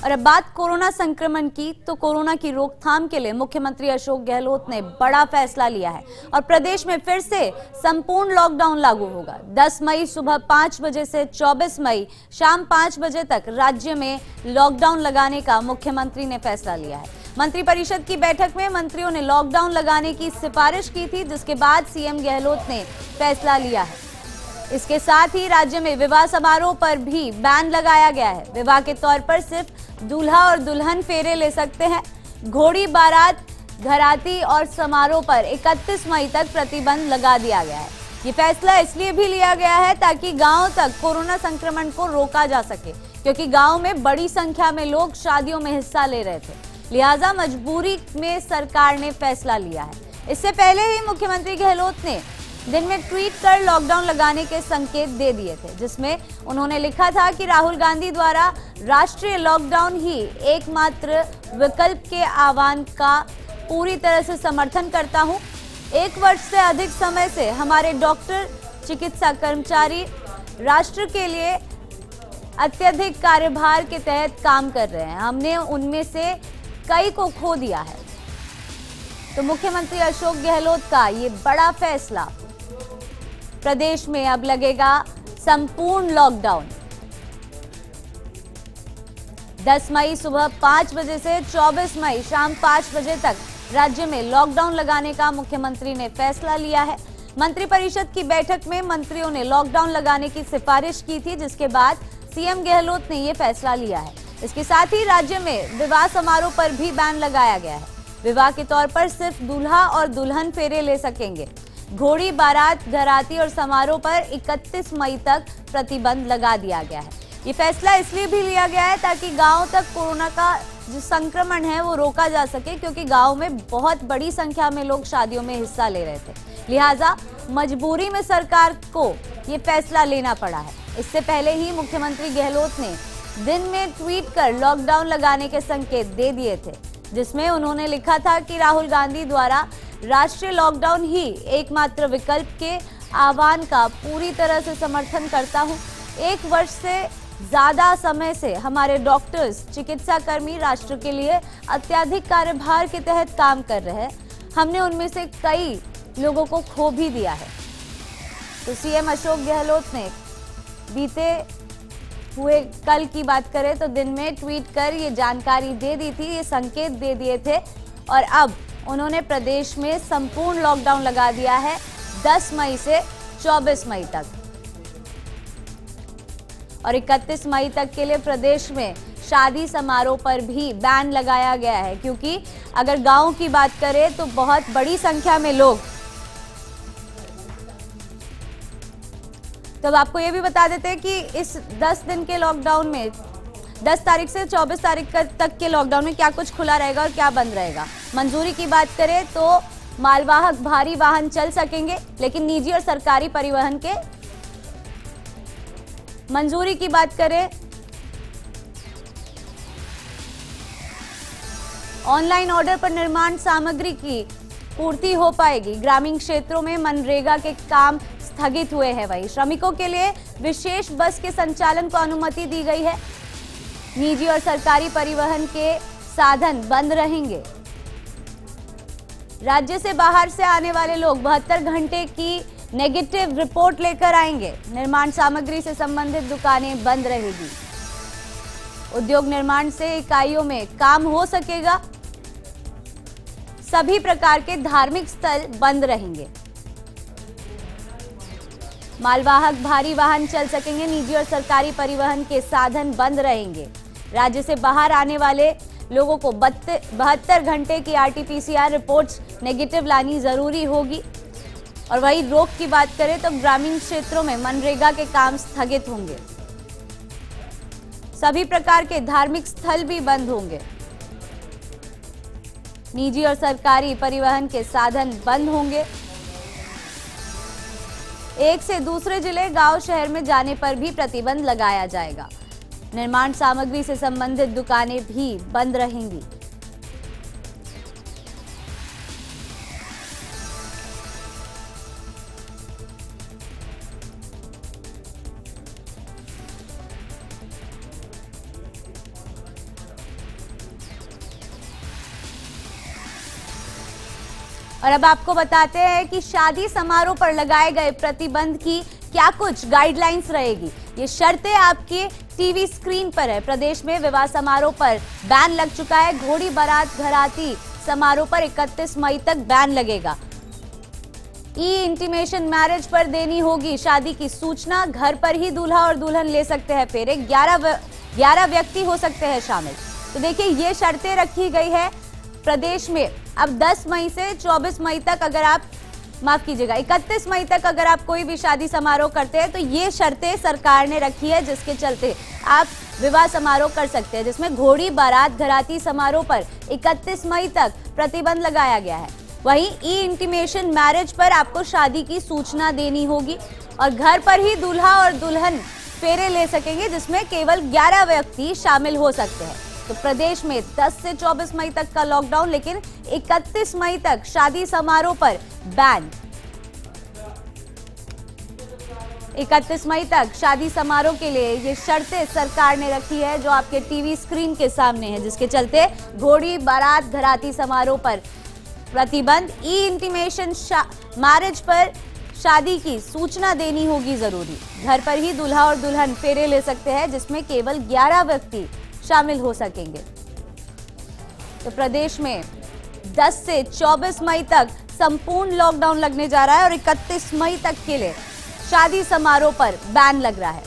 और अब बात कोरोना संक्रमण की, तो कोरोना की रोकथाम के लिए मुख्यमंत्री अशोक गहलोत ने बड़ा फैसला लिया है और प्रदेश में फिर से संपूर्ण लॉकडाउन लागू होगा। 10 मई सुबह 5 बजे से 24 मई शाम 5 बजे तक राज्य में लॉकडाउन लगाने का मुख्यमंत्री ने फैसला लिया है। मंत्रिपरिषद की बैठक में मंत्रियों ने लॉकडाउन लगाने की सिफारिश की थी, जिसके बाद सीएम गहलोत ने फैसला लिया है। इसके साथ ही राज्य में विवाह समारोह पर भी बैन लगाया गया है। विवाह के तौर पर सिर्फ दूल्हा और दुल्हन फेरे ले सकते हैं। घोड़ी, बारात, घराती और समारोह पर 31 मई तक प्रतिबंध लगा दिया गया है। ये फैसला इसलिए भी लिया गया है ताकि गांव तक कोरोना संक्रमण को रोका जा सके, क्योंकि गांव में बड़ी संख्या में लोग शादियों में हिस्सा ले रहे थे। लिहाजा मजबूरी में सरकार ने फैसला लिया है। इससे पहले ही मुख्यमंत्री गहलोत ने दिन में ट्वीट कर लॉकडाउन लगाने के संकेत दे दिए थे, जिसमें उन्होंने लिखा था कि राहुल गांधी द्वारा राष्ट्रीय लॉकडाउन ही एकमात्र विकल्प के आह्वान का पूरी तरह से समर्थन करता हूं। 1 वर्ष से अधिक समय से हमारे डॉक्टर, चिकित्सा कर्मचारी राष्ट्र के लिए अत्यधिक कार्यभार के तहत काम कर रहे हैं। हमने उनमें से कई को खो दिया है। तो मुख्यमंत्री अशोक गहलोत का ये बड़ा फैसला, प्रदेश में अब लगेगा संपूर्ण लॉकडाउन। 10 मई सुबह 5 बजे से 24 मई शाम 5 बजे तक राज्य में लॉकडाउन लगाने का मुख्यमंत्री ने फैसला लिया है। मंत्रिपरिषद की बैठक में मंत्रियों ने लॉकडाउन लगाने की सिफारिश की थी, जिसके बाद सीएम गहलोत ने यह फैसला लिया है। इसके साथ ही राज्य में विवाह समारोह पर भी बैन लगाया गया है। विवाह के तौर पर सिर्फ दूल्हा और दुल्हन फेरे ले सकेंगे। घोड़ी, बारात, घराती और समारोह पर 31 मई तक प्रतिबंध लगा दिया गया है। ये फैसला इसलिए भी लिया गया है ताकि गांव तक कोरोना का जो संक्रमण है वो रोका जा सके, क्योंकि गांव में बहुत बड़ी संख्या में लोग शादियों में हिस्सा ले रहे थे। लिहाजा मजबूरी में सरकार को ये फैसला लेना पड़ा है। इससे पहले ही मुख्यमंत्री गहलोत ने दिन में ट्वीट कर लॉकडाउन लगाने के संकेत दे दिए थे, जिसमें उन्होंने लिखा था कि राहुल गांधी द्वारा राष्ट्रीय लॉकडाउन ही एकमात्र विकल्प के आह्वान का पूरी तरह से समर्थन करता हूं। 1 वर्ष से ज्यादा समय से हमारे डॉक्टर्स, चिकित्सा कर्मी राष्ट्र के लिए अत्यधिक कार्यभार के तहत काम कर रहे हैं। हमने उनमें से कई लोगों को खो भी दिया है। तो सीएम अशोक गहलोत ने बीते हुए कल की बात करें तो दिन में ट्वीट कर ये जानकारी दे दी थी, ये संकेत दे दिए थे और अब उन्होंने प्रदेश में संपूर्ण लॉकडाउन लगा दिया है 10 मई से 24 मई तक। और 31 मई तक के लिए प्रदेश में शादी समारोह पर भी बैन लगाया गया है, क्योंकि अगर गांव की बात करें तो बहुत बड़ी संख्या में लोग। तो अब आपको ये भी बता देते हैं कि इस 10 दिन के लॉकडाउन में 10 तारीख से 24 तारीख तक के लॉकडाउन में क्या कुछ खुला रहेगा और क्या बंद रहेगा। मंजूरी की बात करें तो मालवाहक भारी वाहन चल सकेंगे, लेकिन निजी और सरकारी परिवहन के मंजूरी की बात करें, ऑनलाइन ऑर्डर पर निर्माण सामग्री की पूर्ति हो पाएगी। ग्रामीण क्षेत्रों में मनरेगा के काम स्थगित हुए हैं। वहीं श्रमिकों के लिए विशेष बस के संचालन को अनुमति दी गई है। निजी और सरकारी परिवहन के साधन बंद रहेंगे। राज्य से बाहर से आने वाले लोग 72 घंटे की नेगेटिव रिपोर्ट लेकर आएंगे। निर्माण सामग्री से संबंधित दुकानें बंद रहेगी। उद्योग निर्माण से इकाइयों में काम हो सकेगा। सभी प्रकार के धार्मिक स्थल बंद रहेंगे। मालवाहक भारी वाहन चल सकेंगे। निजी और सरकारी परिवहन के साधन बंद रहेंगे। राज्य से बाहर आने वाले लोगों को 72 घंटे की आरटीपीसीआर रिपोर्ट्स नेगेटिव लानी जरूरी होगी। और वही रोक की बात करें तो ग्रामीण क्षेत्रों में मनरेगा के काम स्थगित होंगे। सभी प्रकार के धार्मिक स्थल भी बंद होंगे। निजी और सरकारी परिवहन के साधन बंद होंगे। एक से दूसरे जिले, गांव, शहर में जाने पर भी प्रतिबंध लगाया जाएगा। निर्माण सामग्री से संबंधित दुकानें भी बंद रहेंगी। और अब आपको बताते हैं कि शादी समारोह पर लगाए गए प्रतिबंध की क्या कुछ गाइडलाइंस रहेगी। ये शर्तें आपके टीवी स्क्रीन पर है। प्रदेश में विवाह समारोह पर बैन लग चुका है। घोड़ी बारात घराती समारोह पर 31 मई तक बैन लगेगा। ई इंटीमेशन मैरिज पर देनी होगी शादी की सूचना। घर पर ही दूल्हा और दुल्हन ले सकते हैं फेरे। 11 व्यक्ति हो सकते हैं शामिल। तो देखिए, ये शर्तें रखी गई है प्रदेश में। अब 10 मई से 24 मई तक अगर आप 31 मई तक अगर आप कोई भी शादी समारोह करते हैं तो ये शर्तें सरकार ने रखी है, जिसके चलते आप विवाह समारोह कर सकते हैं, जिसमें घोड़ी बारात घराती समारोह पर 31 मई तक प्रतिबंध लगाया गया है। वहीं ई इंटीमेशन मैरिज पर आपको शादी की सूचना देनी होगी और घर पर ही दूल्हा और दुल्हन फेरे ले सकेंगे, जिसमें केवल 11 व्यक्ति शामिल हो सकते हैं। तो प्रदेश में 10 से 24 मई तक का लॉकडाउन, लेकिन 31 मई तक शादी समारोह पर बैन। 31 मई तक शादी समारोह के लिए ये शर्तें सरकार ने रखी है, जो आपके टीवी स्क्रीन के सामने है, जिसके चलते घोड़ी बारात घराती समारोह पर प्रतिबंध। ई इंटीमेशन मैरिज पर शादी की सूचना देनी होगी जरूरी। घर पर ही दूल्हा और दुल्हन फेरे ले सकते हैं, जिसमें केवल 11 व्यक्ति शामिल हो सकेंगे। तो प्रदेश में 10 से 24 मई तक संपूर्ण लॉकडाउन लगने जा रहा है और 31 मई तक के लिए शादी समारोह पर बैन लग रहा है।